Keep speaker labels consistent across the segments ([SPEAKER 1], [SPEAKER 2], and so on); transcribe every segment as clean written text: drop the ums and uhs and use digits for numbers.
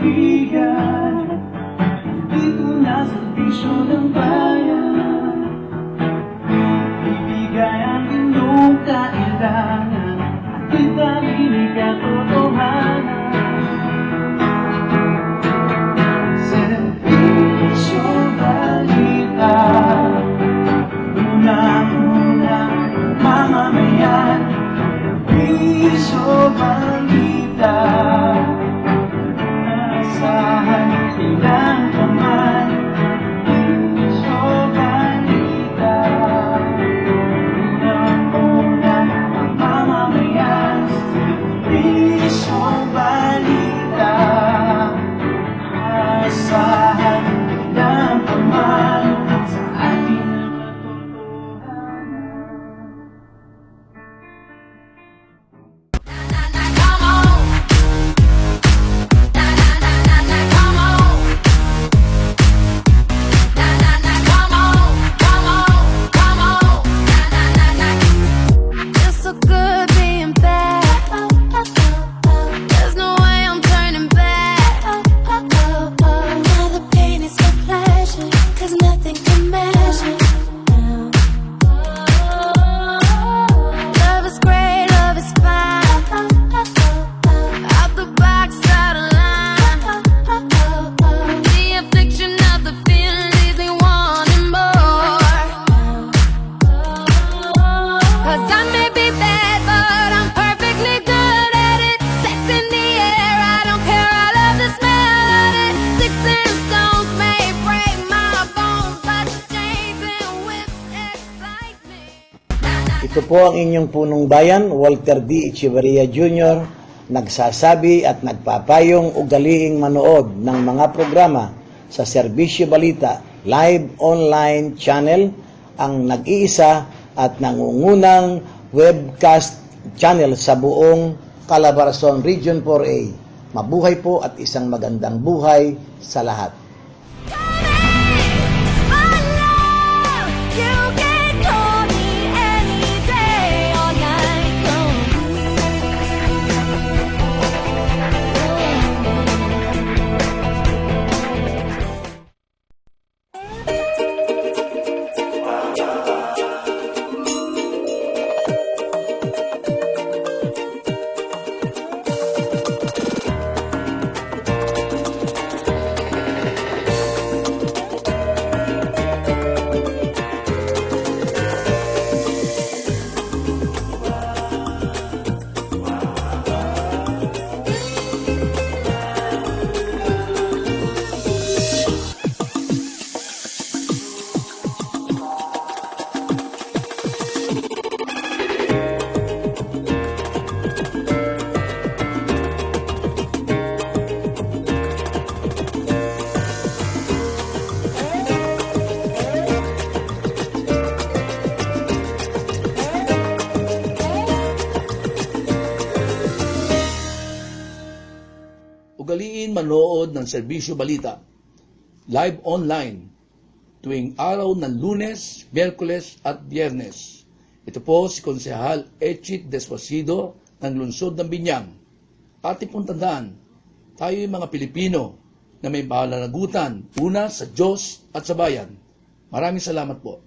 [SPEAKER 1] kaibigan, dito na sa bisyo ng bayan. Ibigay ang inyong kailangan at italinig ang totohanan. Serbisyo Balita, unang-unang mamamayan. Serbisyo Balita, asahan ilang paman. Serbisyo Balita, unang-unang mamamayan. Serbisyo Balita, asahan ilang paman sa ating katotohanan.
[SPEAKER 2] It's so good being bad. There's no way I'm turning back. Now the pain is my pleasure, 'cause nothing can measure. Love is great, love is fine. Out the box, out of line. The affliction of the feeling leaves me wanting more. 'Cause I may be bad, but I'm perfectly good at it. Sex in the air, I don't care, I love the smell of it. Sticks and stones may break my bones, but chains and whips excite me.
[SPEAKER 3] Ito po ang inyong punong bayan, Walter D. Echeverria Jr., nagsasabi at nagpapayong ugaliing manood ng mga programa sa Serbisyo Balita Live Online Channel, ang nag-iisa at nangungunang webcast channel sa buong Calabarzon Region 4A. Mabuhay po at isang magandang buhay sa lahat.
[SPEAKER 2] My love, you can call me any day or night long.
[SPEAKER 4] Ugaliin manood ng Serbisyo Balita live online tuwing araw ng Lunes, Miyerkules at Biyernes. Ito po si Konsehal Echit Despasido ng Lungsod ng Binyang. Ating pong tandaan, tayo yung mga Pilipino na may pananagutan una sa Diyos at sa bayan. Maraming salamat po.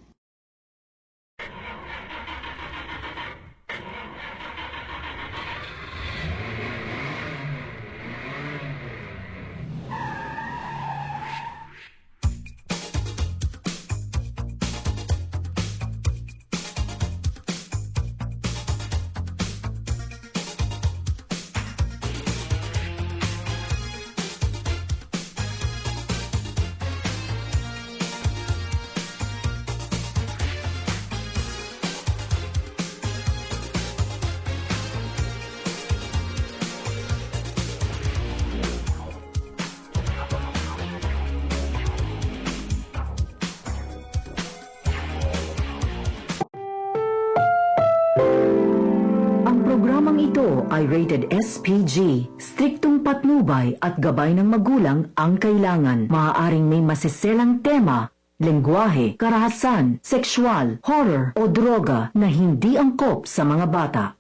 [SPEAKER 5] Programang ito ay rated SPG. Striktong patnubay at gabay ng magulang ang kailangan. Maaaring may masiselang tema, lengguwahe, karahasan, sexual, horror o droga na hindi angkop sa mga bata.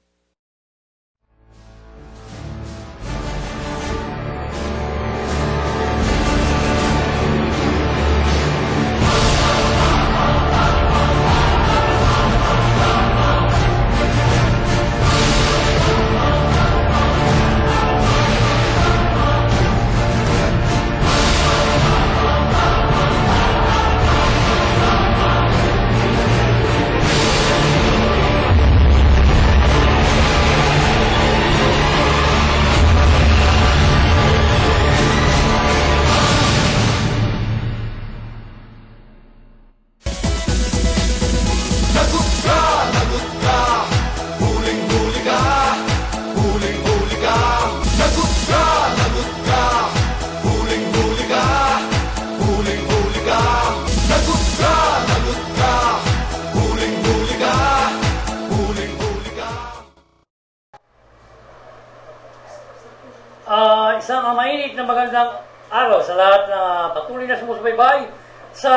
[SPEAKER 6] Isang mainit na magandang araw sa lahat na patuloy na sumusubaybay sa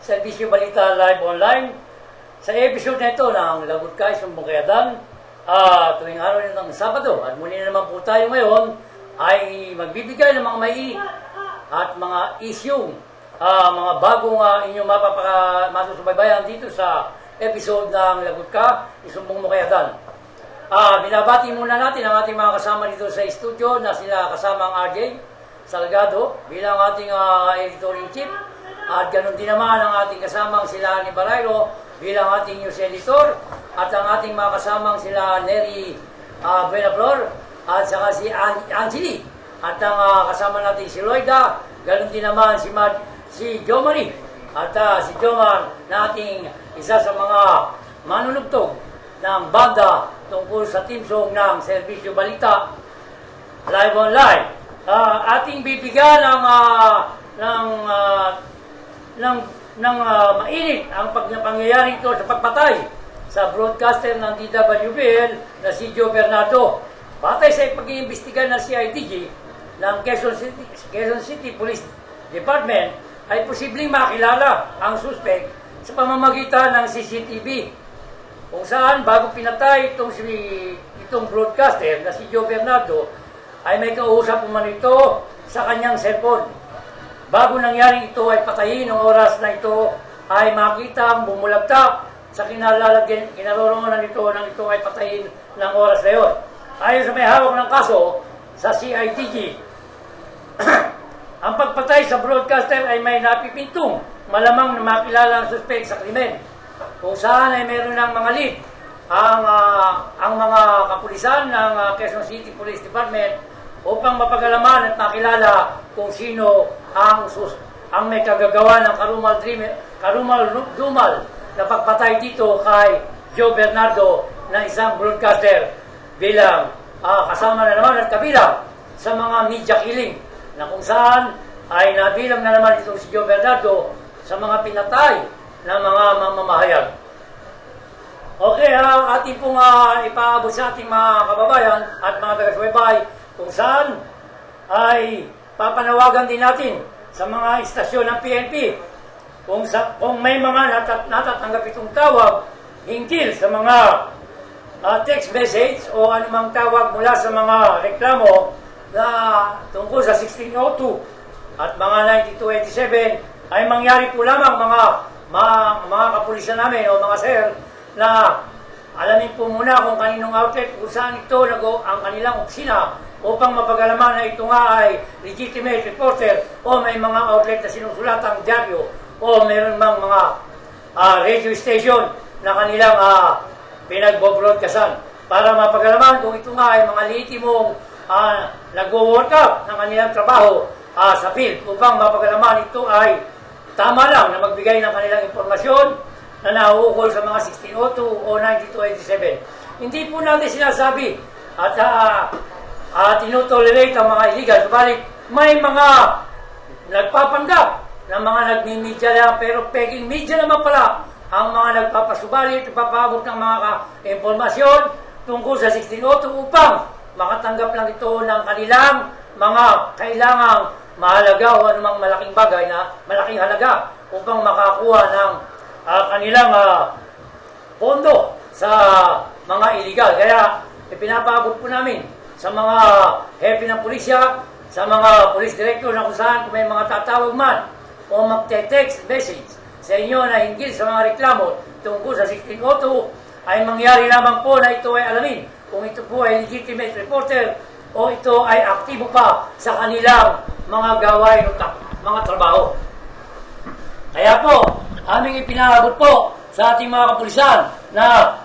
[SPEAKER 6] Serbisyo Balita Live Online. Sa episode na ito ng Lagot Ka, Isang Bungkayadan, tuwing araw ng Sabado, at muli na naman po tayo ngayon ay magbibigay ng mga mainit at mga issue, mga bagong inyong masusubaybayan dito sa episode ng Lagot Ka, Isang Bungkayadan. Binabati muna natin ang ating mga kasama dito sa studio na sila kasama ang RJ Salgado bilang ating editor-in-chief, at ganun din naman ang ating kasamang sila ni Baraylo bilang ating news editor, at ang ating mga kasamang sila Neri Buenaflor at saka si Angeli, at ang kasama natin si Loida, ganun din naman si Jomari, at si Jomar na ating isa sa mga manunugtog ng banda tungkol sa team song ng Serbisyo Balita Live Online. Ating bibigyan ng mainit ang pangyayari ito sa pagpatay sa broadcaster ng DWBL na si Joe Bernardo. Batay sa pag-iimbestiga ng CIDG ng Quezon City Police Department, ay posibleng makilala ang suspect sa pamamagitan ng CCTV, kung saan bago pinatay itong broadcaster na si Joe Bernardo, ay may kausap umano ito sa kanyang cellphone. Bago nangyari ito ay patayin, ng oras na ito ay makita ang bumulagtak sa kinaroroonan nito nang ito ay patayin ng oras na yun. Ayon sa may hawak ng kaso sa CIDG, ang pagpatay sa broadcaster ay may napipintong malamang na makilala ang suspect sa krimen, kung saan ay meron ng mga lead ang mga kapulisan ng Quezon City Police Department upang mapagalaman at makilala kung sino ang may kagagawa ng karumal-dumal na pagpatay dito kay Joe Bernardo na isang broadcaster, bilang kasama na naman at kabilang sa mga media killing na kung saan ay nabilang na naman ito si Joe Bernardo sa mga pinatay ng mga mamamahayag. Okay, ating pong ipaabot sa ating mga kababayan at mga taga-subaybay kung saan ay papanawagan din natin sa mga istasyon ng PNP kung may mga natatanggap itong tawag hinggil sa mga text message o anumang tawag mula sa mga reklamo na tungkol sa 1602 at mga 9287, ay mangyari po lamang mga kapulisan namin o mga sir na alamin po muna kung kaninong outlet, kung saan ito ang kanilang opisina, upang mapagalaman na ito nga ay legitimate reporter o may mga outlet na sinusulatang dyaryo o mayroon mang mga radio station na kanilang pinagbo-broadcastan, para mapagalaman kung ito nga ay mga lehitimong nag-work up ng kanilang trabaho sa field, upang mapagalaman ito ay tama lang na magbigay ng kanilang impormasyon na nauukol sa mga 1602 o 9287. Hindi po natin sinasabi at tinotolerate ang mga illegal, subalit may mga nagpapanggap na mga nagmi-media lang, pero peking media naman pala ang mga nagpapasubalit, nagpapaabot ng mga impormasyon tungkol sa 1602 upang makatanggap lang ito ng kanilang mga kailangang mahalaga o anumang malaking bagay na malaking halaga upang makakuha ng kanilang pondo sa mga illegal. Kaya ipinapaabot po namin sa mga hepe ng pulisya, sa mga police director na kung saan kung may mga tatawag man o magte-text message sa inyo na hinggil sa mga reklamo tungkol sa 1602, ay mangyari lamang po na ito ay alamin kung ito po ay legitimate reporter o ito ay aktibo pa sa kanilang mga gawain o mga trabaho. Kaya po, aming ipinaabot po sa ating mga kapulisan na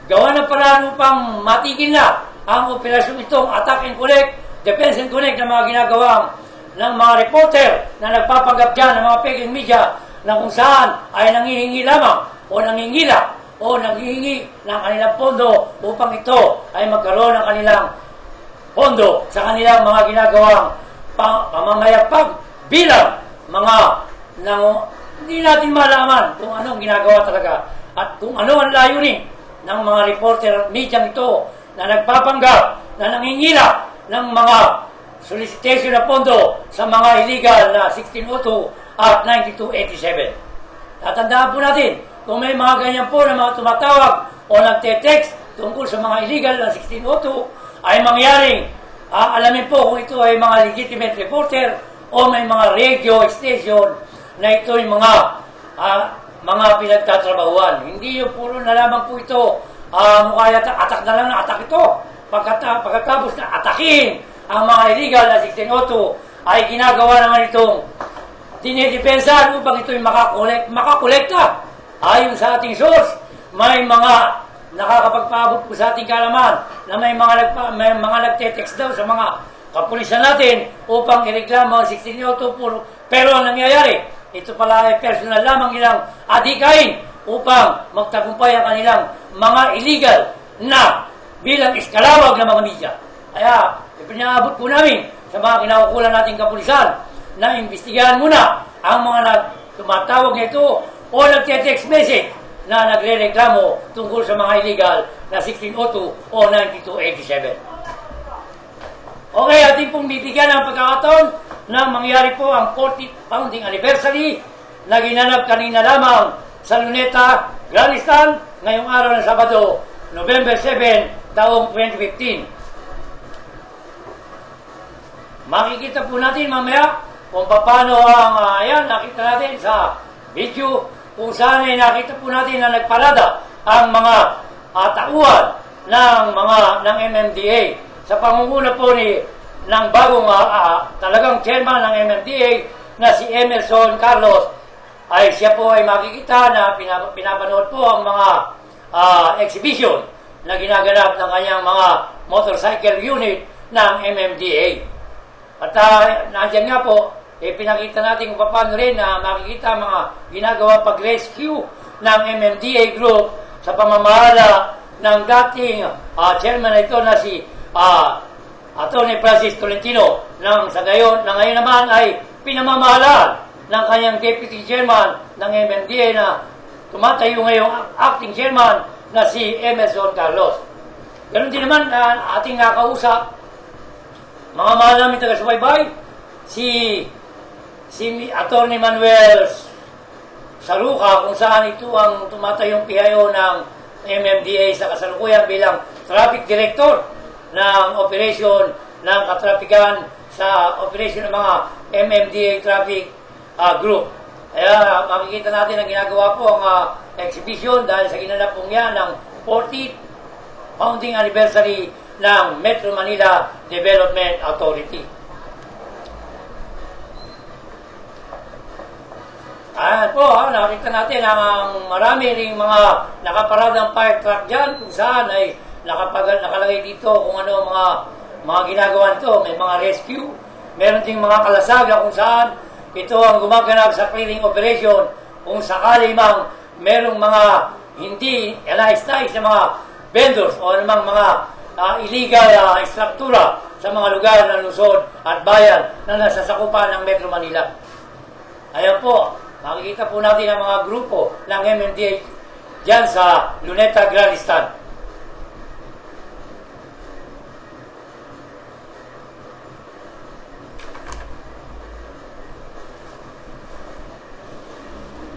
[SPEAKER 6] gawa ng paraan upang matigil na ang operasyon itong attack and collect, defense and connect na mga ginagawang ng mga reporter na nagpapanggap dyan ng mga peking media na kung saan ay nangihingi lamang o nangingila o nanghihingi ng kanilang pondo upang ito ay magkaroon ng kanilang pondo sa kanilang mga ginagawang pamamayagpag bilang mga hindi natin malaman kung anong ginagawa talaga at kung ano ang layunin ng mga reporter at media ito na nagpapanggap na nangingila ng mga solicitation na pondo sa mga illegal na 1602 at 9287. Tatandaan po natin, kung may mga ganyan po na mga tumatawag o nagte-text tungkol sa mga illegal na 1602, ay mangyaring alamin po kung ito ay mga legitimate reporter o may mga radio station na ito ay mga pinagtatrabahuan. Hindi yung puro na lamang po ito, mukha atak na lang na atak ito. Pagkatapos na atakin ang mga illegal na 1602, ay ginagawa naman itong dinidepensa upang ito'y makakolekta. Ayon sa ating source, may mga nakakapagpaabot po sa ating kalaman na may mga nagte-text daw sa mga kapulisan natin upang ireklamo ang 1602. Pero ang nangyayari, ito pala ay personal lamang nilang adikain upang magtagumpay ang kanilang mga illegal na bilang iskalawag ng mga media. Kaya, ipinaabot po namin sa mga kinakukulan nating kapulisan na imbestigahan muna ang mga tumatawag nito o nagte-text message na nagre-reklamo tungkol sa mga illegal na 1602 o 9287. Okay, ating pong bibigyan ng pagkakataon na mangyari po ang 40th founding anniversary na ginanap kanina lamang sa Luneta, Grandstand, ngayong araw ng Sabado, November 7, taong 2015. Makikita po natin mamaya kung paano ang nakita natin sa video kung saan ay nakita po natin na nagparada ang mga tauhan ng MMDA sa pangunguna po ng bagong talagang chairman ng MMDA na si Emerson Carlos. Ay siya po ay makikita na pinapanood po ang mga exhibition na ginaganap ng kanyang mga motorcycle unit ng MMDA. At nandiyan nga po, pinakita natin kung paano rin na makikita mga ginagawa pag-rescue ng MMDA group sa pamamahala ng dating chairman na ito na si Atty. Francis Tolentino na ngayon naman ay pinamamahalaan ng kanyang deputy chairman ng MMDA na tumatayo ngayong acting chairman na si Emerson Carlos. Ganon din naman ating nakausap mga mahal namin taga-subaybay, si Atty. Manuel Saruca, kung saan ito ang tumatayong PIO ng MMDA sa kasalukuyan bilang traffic director ng operation ng katrapikan sa operation ng mga MMDA traffic group. Kaya makikita natin ang ginagawa po ang exhibition dahil sa ginanap pong yan ng 40th founding anniversary ng Metro Manila Development Authority. Ayan po, nakita natin ang marami ring mga nakaparadang fire truck dyan kung saan ay nakalagay dito kung ano mga ginagawa nito. May mga rescue, meron ding mga kalasaga kung saan ito ang gumaganap sa clearing operation kung sakali mang merong mga hindi nais-nais na mga vendors o namang mga illegal struktura sa mga lugar ng lungsod at bayan na nasasakupan ng Metro Manila. Ayan po, makikita po natin ang mga grupo ng MMDA dyan sa Luneta Grandstand.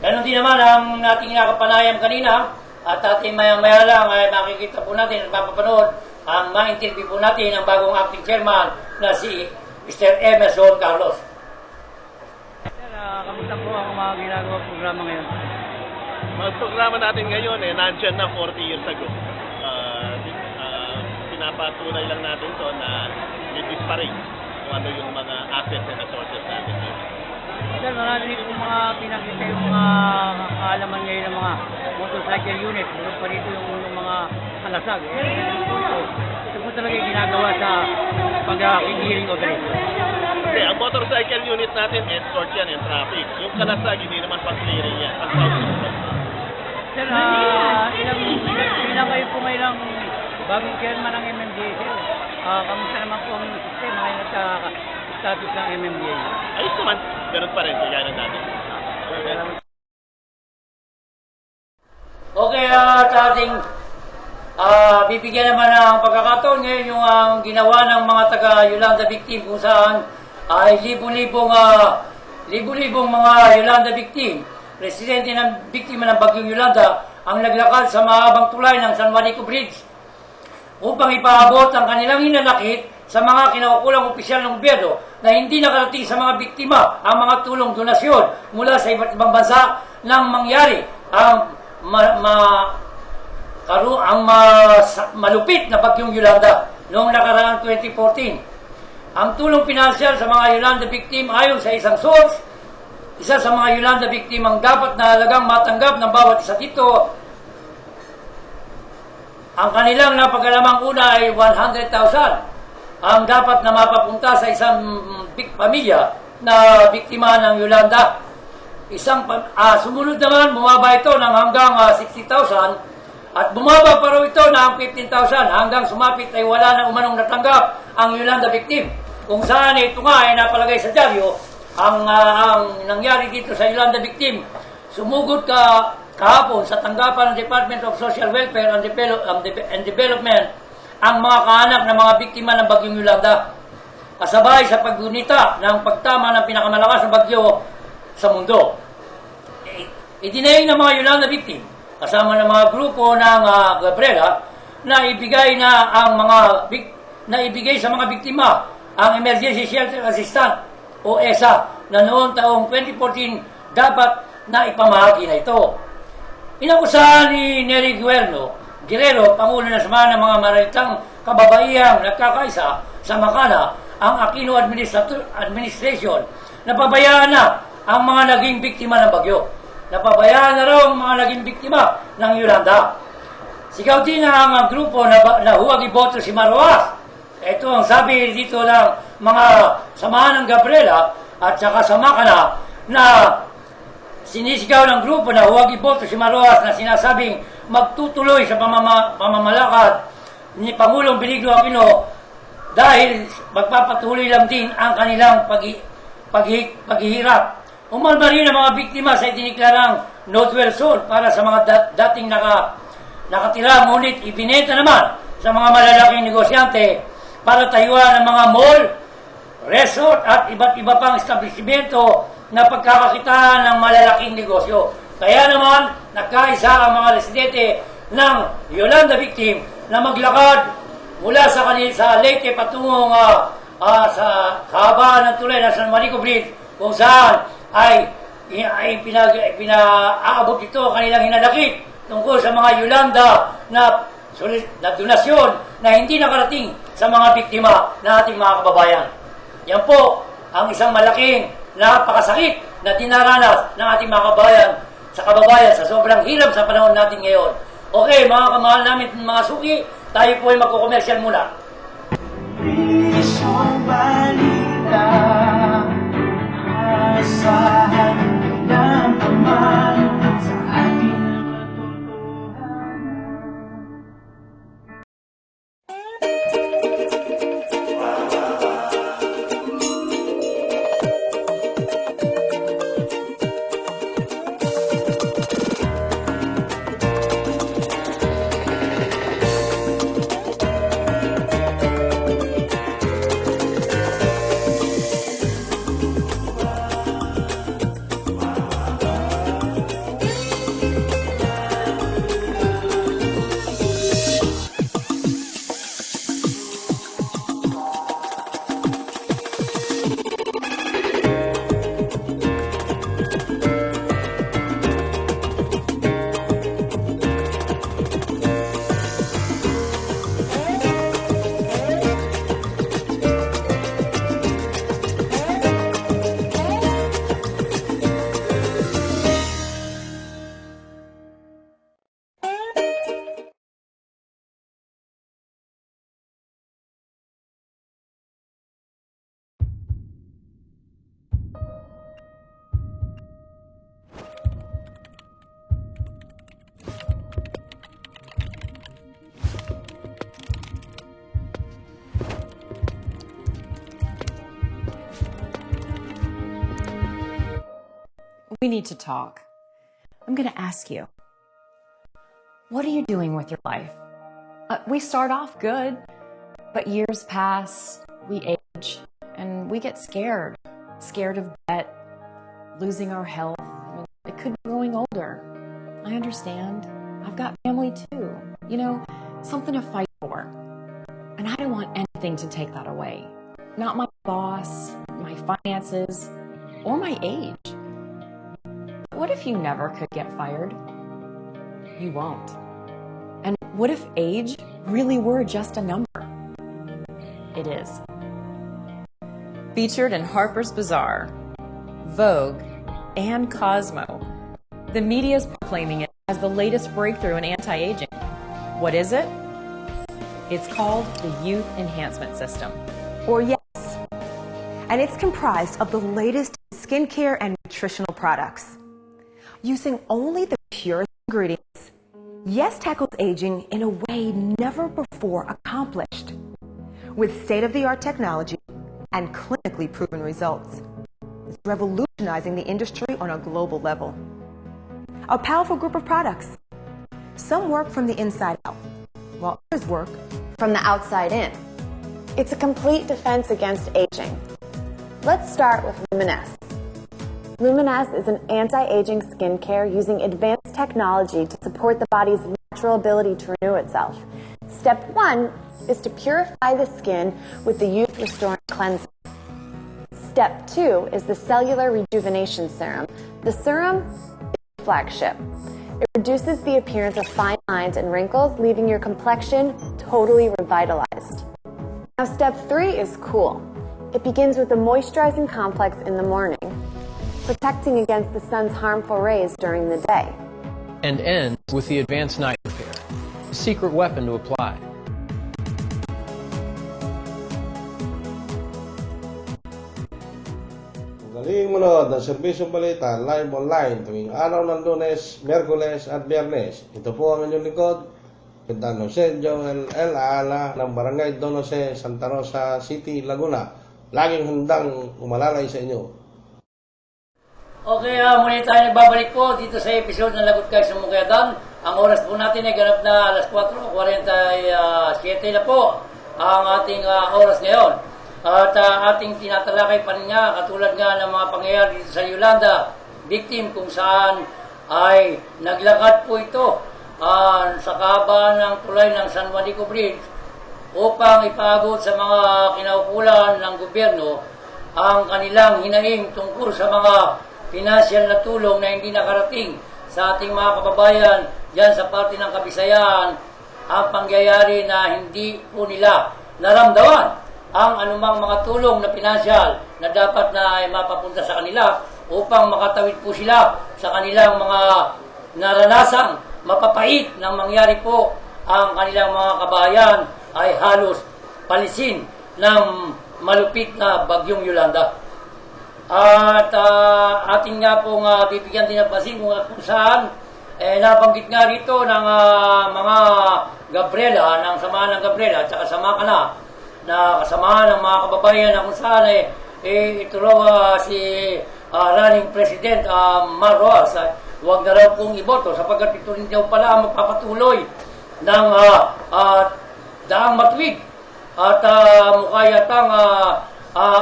[SPEAKER 6] Ganon din naman ang ating nakapanayam kanina at ating maya-maya lang ay makikita po natin at mapapanood ang ma-interview po natin ang bagong acting chairman na si Mr. Emerson Carlos.
[SPEAKER 7] Sir, kamusta po ang mga ginagawa programa ngayon?
[SPEAKER 8] Ang programa natin ngayon nandyan na 40 years ago. Pinapatunay lang natin to na i-disparate kung ano yung mga assets and resources natin dito.
[SPEAKER 7] Sir, marami po mga pinakita yung mga kaalaman ngayon ng mga motorcycle unit. Meron pa rito yung mga kalasag. Ito po talaga yung ginagawa sa pag-clearing operation.
[SPEAKER 8] Hindi, ang motorcycle unit natin, escort yan and traffic. Yung kalasag, hindi naman pag-clearing yan.
[SPEAKER 7] Sir, ilang kayo po ngayon bagong chairman ng MMDA, sir? Kamusta naman po ang sistema ngayon nagka-status ng MMDA?
[SPEAKER 8] Ayos naman, ganun pa rin, kaya na natin.
[SPEAKER 6] Okay, at ating Bibigyan naman ng pagkakataon ngayon yung ang ginawa ng mga taga-Yolanda victim kung saan ay libo-libong mga Yolanda victim, residente ng biktima ng bagyong Yolanda ang naglakad sa mahabang tulay ng San Juanico Bridge upang ipaabot ang kanilang hinanakit sa mga kinaukulang opisyal ng gobyerno na hindi nakarating sa mga biktima ang mga tulong donasyon mula sa iba't ibang bansa nang mangyari ang malupit na bagyong Yolanda noong nakaraang 2014. Ang tulong pinansyal sa mga Yolanda victim ayon sa isang source, isa sa mga Yolanda victim ang dapat na halagang matanggap ng bawat isa dito. Ang kanilang napagalamang una ay 100,000 ang dapat na mapapunta sa isang pamilya na biktima ng Yolanda. Sumunod naman, bumaba ito ng hanggang 60,000 at bumaba pa rin ito ng 15,000 hanggang sumapit ay wala na umanong natanggap ang Yolanda victim. Kung saan ito nga ay napalagay sa dyaryo, ang nangyari dito sa Yolanda victim, sumugod kahapon sa tanggapan ng Department of Social Welfare and Development ang mga kaanak ng mga biktima ng bagyong Yolanda, kasabay sa paggunita ng pagtama ng pinakamalakas na bagyo sa mundo. Idinaing ng mga Yolanda victim kasama ng mga grupo ng Gabriela na ibigay sa mga biktima ang Emergency Shelter Assistance o ESA na noong taong 2014 dapat na ipamahagi na ito. Inakusahan ni Nery Guerrero, Pangulo ng Samahan ng mga Maritang Kababaihang Nagkakaisa sa Makana, ang Aquino Administration na pabayaan na ang mga naging biktima ng bagyo. Napabayaan na raw ang mga naging biktima ng Yolanda. Sigaw din ang grupo na huwag iboto si Maroas. Ito ang sabi dito ng mga samahan ng Gabriela at saka sa Makana na sinisigaw ng grupo na huwag iboto si Maroas na sinasabing magtutuloy sa pamamalakad ni Pangulong Benigno Aquino dahil magpapatuloy lang din ang kanilang paghihirap. Umalma rin ang mga biktima sa idiniklarang Northwell Zone para sa mga dating nakatira, ngunit ibinenta naman sa mga malalaking negosyante para tayuan ng mga mall, resort at iba't iba pang establishmento na pagkakakitaan ng malalaking negosyo. Kaya naman, nagkaisa ang mga residente ng Yolanda victim na maglakad mula sa Leyte patungong sa kahabaan ng tulay ng San Juanico Bridge kung saan ay pinaabot ito kanilang hinanakit tungkol sa mga Yolanda na donasyon na hindi nakarating sa mga biktima ng ating mga kababayan. Yan po ang isang malaking napakasakit na dinaranas ng ating mga kababayan sa sobrang hirap sa panahon natin ngayon. Okay, mga kamahal namin mga suki, tayo po ay magkukomersyal muna.
[SPEAKER 1] Isang balita, asahan ng paman sa ating katotohanan.
[SPEAKER 9] We need to talk. I'm going to ask you, what are you doing with your life? We start off good, but years pass, we age, and we get scared. Scared of debt, losing our health. It could be growing older. I understand. I've got family too. You know, something to fight for. And I don't want anything to take that away. Not my boss, my finances, or my age. But what if you never could get fired? You won't. And what if age really were just a number? It is. Featured in Harper's Bazaar, Vogue, and Cosmo, the media is proclaiming it as the latest breakthrough in anti-aging. What is it? It's called the Youth Enhancement System.
[SPEAKER 10] Or YES. And it's comprised of the latest skincare and nutritional products. Using only the purest ingredients, YES tackles aging in a way never before accomplished. With state-of-the-art technology and clinically proven results. It's revolutionizing the industry on a global level. A powerful group of products. Some work from the inside out, while others work
[SPEAKER 11] from the outside in. It's a complete defense against aging. Let's start with Luminesse. Luminesse is an anti-aging skincare using advanced technology to support the body's natural ability to renew itself. Step 1 is to purify the skin with the Youth Restoring Cleanser. Step 2 is the Cellular Rejuvenation Serum. The serum is the flagship. It reduces the appearance of fine lines and wrinkles, leaving your complexion totally revitalized. Now step 3 is cool. It begins with a moisturizing complex in the morning, protecting against the sun's harmful rays during the day.
[SPEAKER 12] And ends with the advanced night repair, a secret weapon to apply.
[SPEAKER 13] Galing manood ng Serbisyong Balita live online tuwing araw ng Lunes, Miyerkules at Biyernes. Ito po ang inyong likod, Kapitan Jose Joel L. Aala ng Barangay Don Jose, Santa Rosa City, Laguna. Laging handang umalalay sa inyo.
[SPEAKER 6] Okay, muli tayo nagbabalik po dito sa episode ng Lagot Kayo sa Mukayadan. Ang oras po natin ay ganap na alas 4:47 na po ang ating oras ngayon. At ating tinatalakay pa rin nga, katulad nga ng mga pangyayari dito sa Yolanda, victim kung saan ay naglakad po ito sa kahabaan ng tulay ng San Juanico Bridge upang ipaabot sa mga kinaukulan ng gobyerno ang kanilang hinaing tungkol sa mga financial na tulong na hindi nakarating sa ating mga kababayan dyan sa parte ng Kabisayaan, ang pangyayari na hindi po nila naramdaman ang anumang mga tulong na pinansyal na dapat na ay mapapunta sa kanila upang makatawid po sila sa kanilang mga naranasang mapapait na mangyari po ang kanilang mga kabayan ay halos palisin ng malupit na bagyong Yolanda. At ating nga pong bibigyan din ng pansin kung saan nabanggit nga rito ng mga Gabriela, ng samahan ng Gabriela at saka sama ka na kasamahan ng mga kababayan na kung saan ito raw si running president Mar Rojas huwag na raw pong iboto sapagkat ito rin daw pala magpapatuloy ng daang matuwid at mukha yatang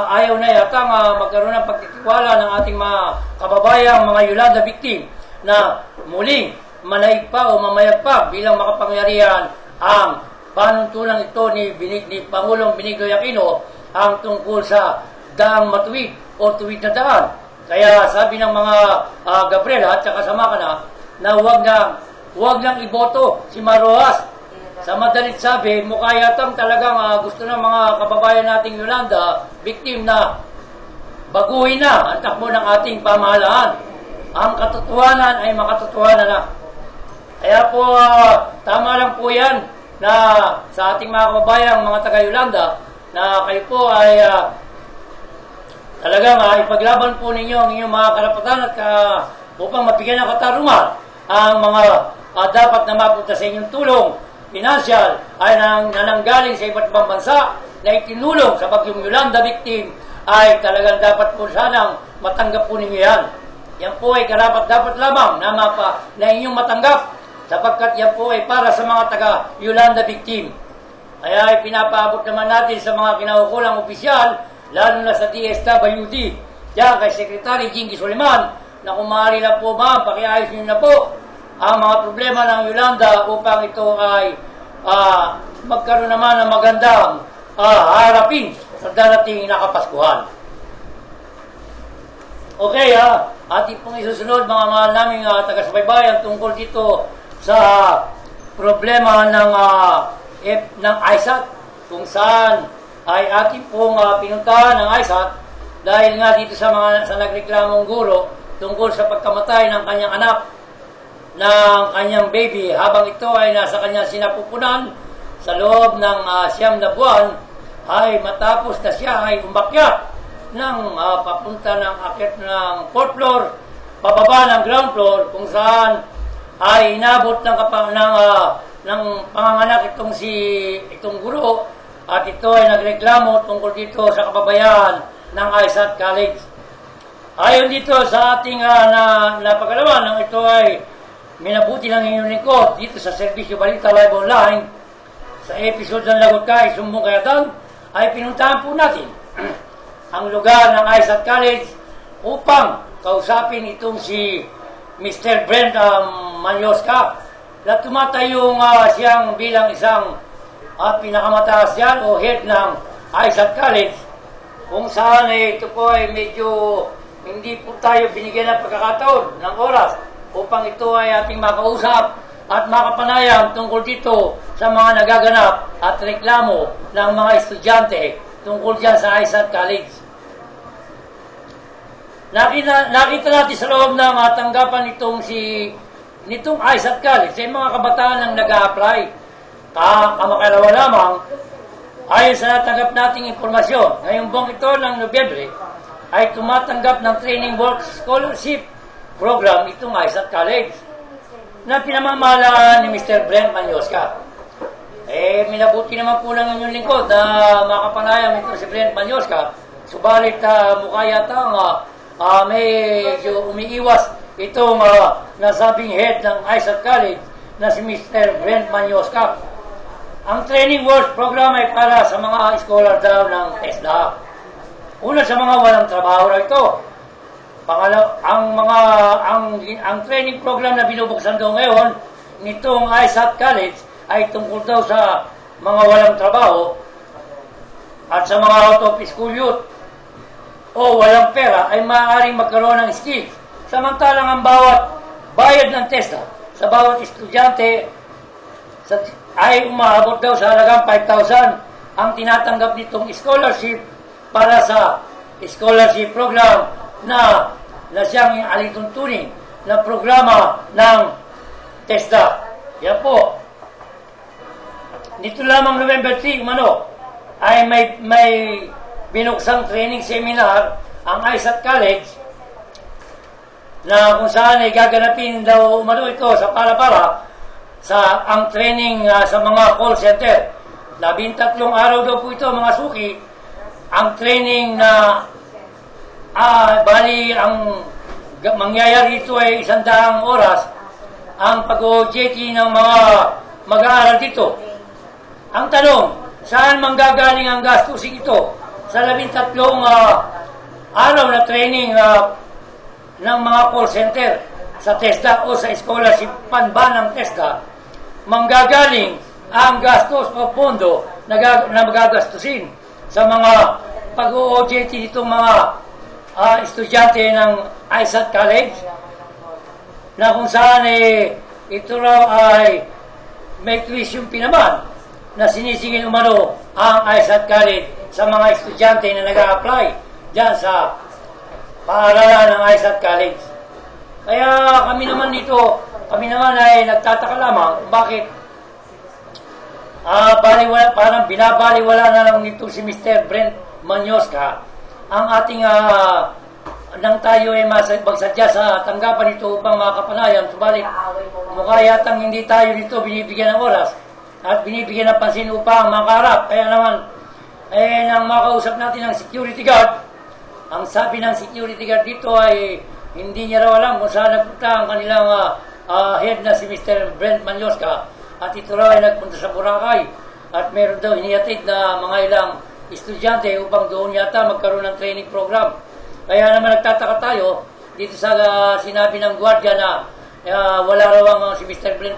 [SPEAKER 6] ayaw na yatang magkaroon ng pagtitiwala ng ating mga kababayang mga Yolanda victim na muling manaig pa o mamayag pa bilang makapangyarihan ang panuntunan ito ni Pangulong Benigno Aquino ang tungkol sa daang matuwid o tuwid na daan. Kaya sabi ng mga Gabriela at saka sama ka na huwag nang iboto si Mar Rojas. Sa madalit sabi, mukha yatang talagang gusto ng mga kababayan nating Yolanda, victim na baguhin na ang takbo ng ating pamahalaan. Ang katotohanan ay makatotohanan na. Kaya po, tama lang po yan na sa ating mga kababayang mga taga-Yolanda na kayo po ay talagang ipaglaban po ninyo ang inyong mga karapatan at upang mabigyan ng katarungan ang mga dapat na mapunta sa inyong tulong financial ay nananggaling sa iba't ibang bansa na itinulong sa bagyong Yolanda victim ay talagang dapat po sanang matanggap po ninyo yan. Yan po ay karapat dapat lamang na inyong matanggap sapagkat yan po ay para sa mga taga-Yolanda victim. Kaya ay pinapaabot naman natin sa mga kinaukulang opisyal, lalo na sa DSWD, diyan kay Secretary Jinky Soliman, na kung maaari lang po ma'am, pakiayos nyo na po ang mga problema ng Yolanda upang ito ay magkaroon naman ng magandang harapin sa darating na Kapaskuhan. Okay ating pong isusunod mga mahal naming taga-subaybayan tungkol dito sa problema ng ISAT, kung saan ay ating pong pinuntahan ng ISAT dahil nga dito sa nagreklamong guro tungkol sa pagkamatay ng kanyang anak, ng kanyang baby, habang ito ay nasa kanyang sinapupunan sa loob ng 9 na buwan, ay matapos na siya ay umakyat ng papunta ng akyat ng 4th floor, pababa ng ground floor, kung saan ay inabot ng panganganak itong guro, at ito ay nagreklamo tungkol dito sa kababayan ng ISAT College. Ayon dito sa ating napagalaman, ito ay minabuti ng inyong lingkod dito sa Serbisyo Balita Live Online. Sa episode ng Lagot Ka, Sumbong Kayatan, ay pinuntahan po natin ang lugar ng ISAT College upang kausapin itong si Mr. Brent Manyoska, na tumatayong siyang bilang isang pinakamataas yan o head ng ISAT College, kung saan ito po ay medyo hindi po tayo binigyan ng pagkakataon ng oras upang ito ay ating makausap at makapanayam tungkol dito sa mga nagaganap at reklamo ng mga estudyante tungkol dyan sa ISAT College. Nakita natin sa loob ng tanggapan nitong ISAT College ay mga kabataan ang nag-a-apply. Kamakalawa lamang, ayon sa natanggap nating impormasyon, ngayong buwang ito ng Nobyembre, ay tumatanggap ng Training Work Scholarship Program itong ISAT College na pinamamahalaan ni Mr. Brent Manyoska. Minabuti naman po lang inyong lingkod na makapanayam ito si Brent Manyoska, subalit mukha yata medyo umiiwas itong nasabing head ng ISAT College na si Mr. Brent Manyoska. Ang Training Work Program ay para sa mga scholar daw ng TESDA. Una sa mga walang trabaho na ito. Pangalawa, ang training program na binubuksan daw ngayon nitong ISAT College ay tungkol daw sa mga walang trabaho at sa mga out of school youth o walang pera ay maaaring magkaroon ng skills. Samantalang ang bawat bayad ng TESDA sa bawat estudyante ay umaabot daw sa halagang 5,000 ang tinatanggap nitong scholarship para sa scholarship program na siyang alituntunin na programa ng TESDA. Yan po. Dito lamang November 3, ay may binuksang training seminar ang ISAT College na kung saan ay gaganapin daw ito sa para sa ang training sa mga call center. 13 araw daw po ito mga suki. Ang training na bali ang mangyayari ito ay 100 oras ang pag-OJT ng mga mag-aaral dito. Ang tanong, saan manggagaling ang gastusin ito? Sa 13 araw na training ng mga call center sa TESDA o sa scholarship fund ba ng TESDA, manggagaling ang gastos o pondo na magagastusin sa mga pag-OJT nitong mga estudyante ng ISAT College, na kung saan ito raw ay may tuition fee naman na sinisingil ang ISAT College sa mga estudyante na nag-a-apply dyan sa paaralan ng ISAT College. Kaya kami naman ay nagtataka lamang bakit parang binabaliwala na lang nito si Mr. Brent Manyoska ang ating nang tayo ay magsadya sa tanggapan nito upang makapanayam. Subalit mukha yatang hindi tayo dito binibigyan ng oras at binibigyan ng pansin upang makaharap. Kaya naman nang makausap natin ang security guard, ang sabi ng security guard dito ay hindi niya raw alam kung saan nagpunta ang kanilang head na si Mr. Brent Manyoska, at ito raw ay nagpunta sa Boracay at meron daw inihatid na mga ilang estudyante upang doon yata magkaroon ng training program. Kaya naman nagtataka tayo dito sa sinabi ng gwardiya na wala raw ang si Mr. Brent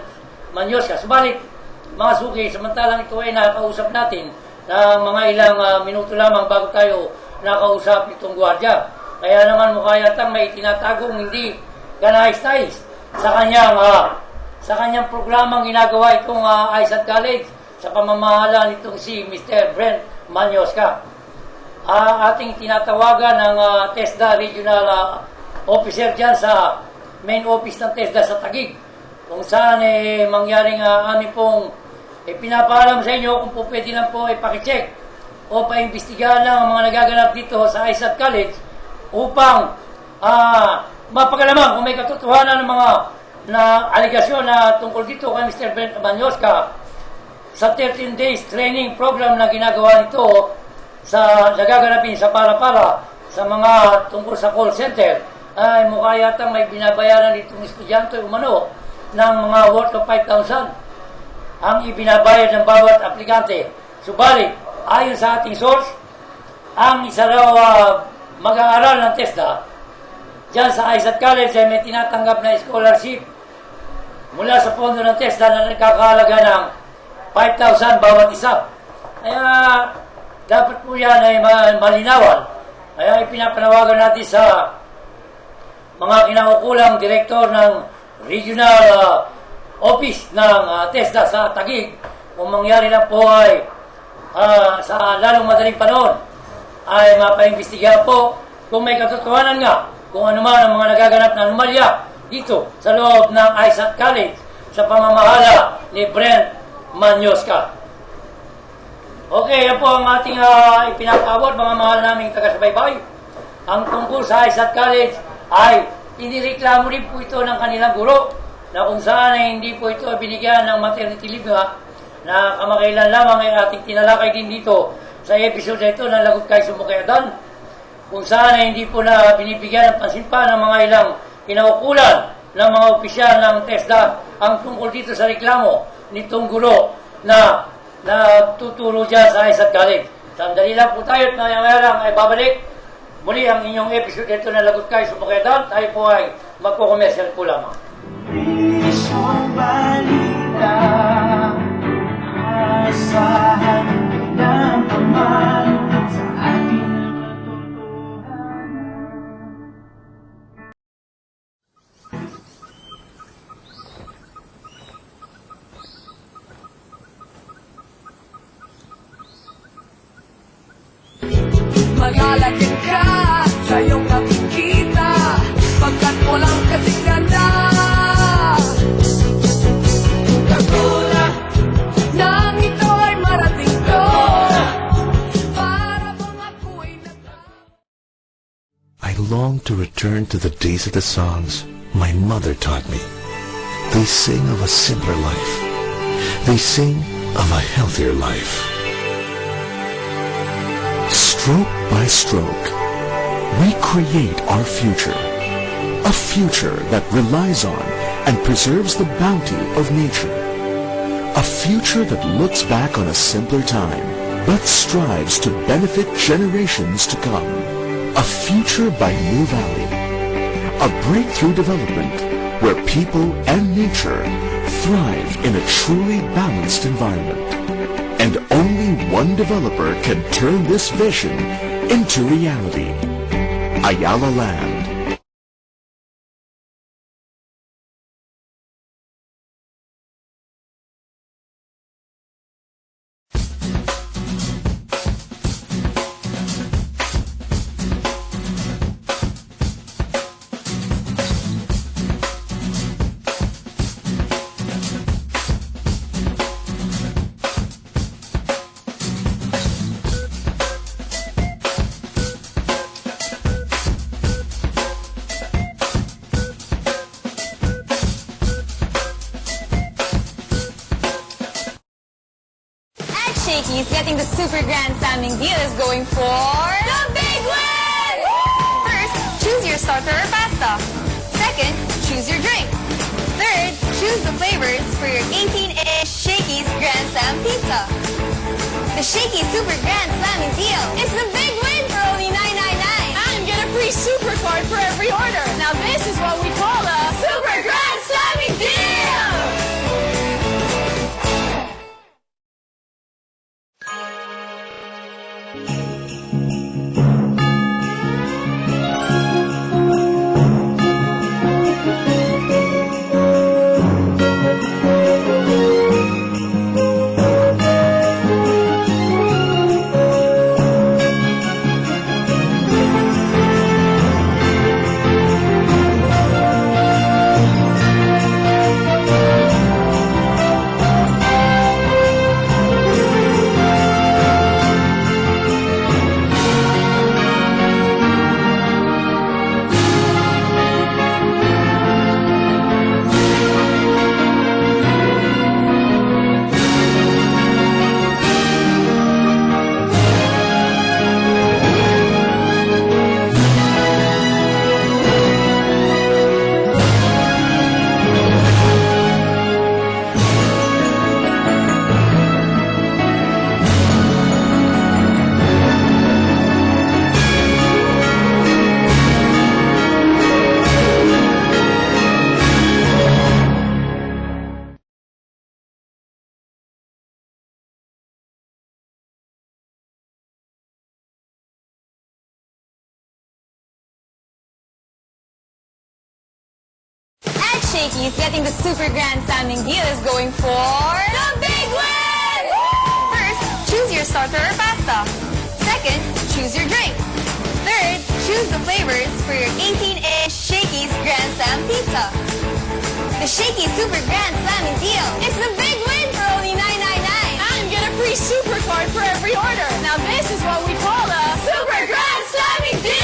[SPEAKER 6] Manyoska. Subalit, mga suki, samantalang ito ay nakakausap natin ng mga ilang minuto lamang bago tayo nakausap itong gwardiya. Kaya naman mukha yatang may tinatagong hindi kanais-nais sa kanyang programang ginagawa itong ISAT College sa pamamahala nitong si Mr. Brent Manyoska. Ating tinatawagan ng TESDA Regional Officer dyan sa main office ng TESDA sa Taguig, kung saan mangyaring amin pong pinapaalam sa inyo kung po pwede lang po pakicheck o paimbestigahan lang ang mga nagaganap dito sa ISAT College upang mapagalaman kung may katotohanan ng mga aligasyon na tungkol dito kay Mr. Brent Manyoska sa 13 days training program na ginagawa nito sa nagaganapin sa Para-Para sa mga tungkol sa call center. Ay mukha yata may binabayaran itong estudyante umano ng mga worth of 5,000 ang ibinabayad ng bawat aplikante. Subalit, ayon sa ating source, ang isa raw mag-aaral ng TESDA dyan sa ISAT College ay may tinatanggap na scholarship mula sa pondo ng TESDA na nagkakahalaga ng 5,000 bawat isa. Kaya dapat po yan ay malinawan. Kaya ipinapanawagan natin sa mga kinaukulang direktor ng regional office ng TESDA sa Taguig, kung mangyari lang po ay sa lalong madaling panahon ay mapaimbestigahan po kung may katotohanan nga kung ano man ang mga nagaganap na anomalya dito sa loob ng ISAT College sa pamamahala ni Brent Manyoska. Okay, yan po ang ating ipinapawad, mga mahal naming taga-subaybay. Ang tungkol sa ISAT College ay inireklamo rin po ito ng kanilang guro na kung saan ay hindi po ito binigyan ng maternity leave na kamakailan lamang ay ating tinalakay din dito sa episode ito ng Lagot Kay Sumukayadan, kung saan ay hindi po na binibigyan ng pansin pa ng mga ilang kinaukulan ng mga opisyal ng TESDA ang tungkol dito sa reklamo nitong guro na tuturo dyan sa ISAT College. Sandali lang po tayo at maya lang ay babalik muli ang inyong episode ito ng Lagot Kay Sumukayadan. Tayo po ay magpo-commercial po lamang.
[SPEAKER 1] Isang balita, asahan ng paman sa ating
[SPEAKER 2] Magalagyan ka sa iyong nakikita pagkat walang kasing ganda. Kagula nang ito ay marating ko para bang ako'y
[SPEAKER 14] I long to return to the days of the songs my mother taught me. They sing of a simpler life. They sing of a healthier life. Stroke by stroke, we create our future. A future that relies on and preserves the bounty of nature. A future that looks back on a simpler time, but strives to benefit generations to come. A future by New Valley. A breakthrough development where people and nature thrive in a truly balanced environment. And only one developer can turn this vision into reality. Ayala Land.
[SPEAKER 2] Shakey's getting the super grand salmon deal is going for the big win! First, choose your starter or pasta. Second, choose your drink. Third, Third, choose the flavors for your 18-inch Shakey's Grand Slam Pizza. The Shakey Super Grand Slamming Deal is the big win for only $9.99.
[SPEAKER 15] And get a free super card for every order. Now this is what we call a Super Grand Slamming Deal!
[SPEAKER 2] Shakey's getting the Super Grand Slamming Deal is going for the big win! First, choose your starter or pasta. Second, choose your drink. Third, choose the flavors for your 18-inch Shakey's Grand Slam Pizza. The Shakey Super Grand Slamming Deal is the big win for only $9.99.
[SPEAKER 15] And get a free super card for every order. Now this is what we call a Super Grand Slamming Deal!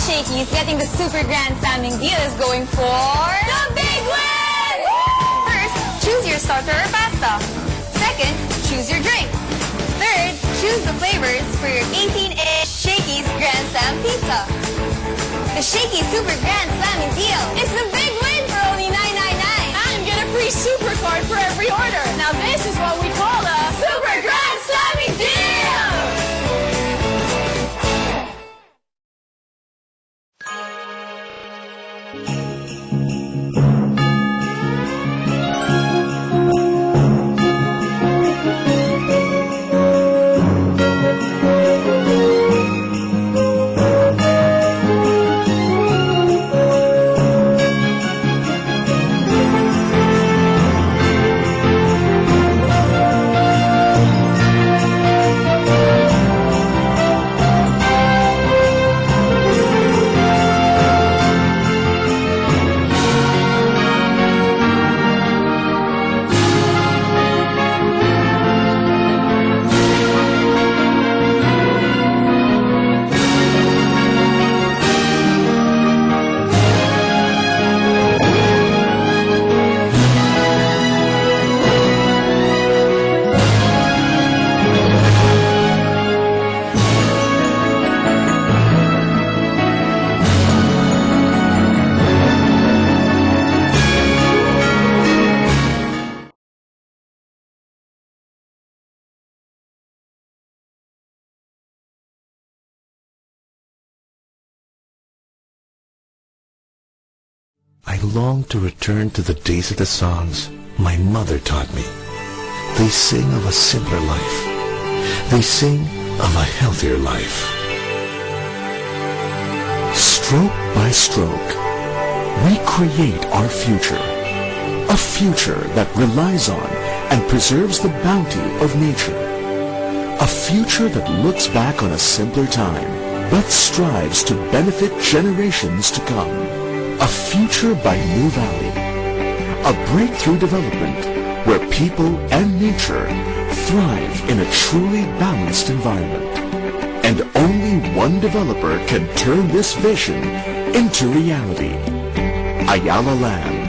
[SPEAKER 2] Shakey's getting the Super Grand Slamming Deal is going for the big win! First, choose your starter or pasta. Second, choose your drink. Third, choose the flavors for your 18-inch Shakey's Grand Slam Pizza. The Shakey Super Grand Slamming Deal is the big win for only $9.99.
[SPEAKER 15] And get a free super card for every order. Now this is what we call a Super Grand Slamming Deal!
[SPEAKER 14] I long to return to the days of the songs my mother taught me. They sing of a simpler life. They sing of a healthier life. Stroke by stroke, we create our future. A future that relies on and preserves the bounty of nature. A future that looks back on a simpler time, but strives to benefit generations to come. A future by New Valley. A breakthrough development where people and nature thrive in a truly balanced environment. And only one developer can turn this vision into reality. Ayala Land.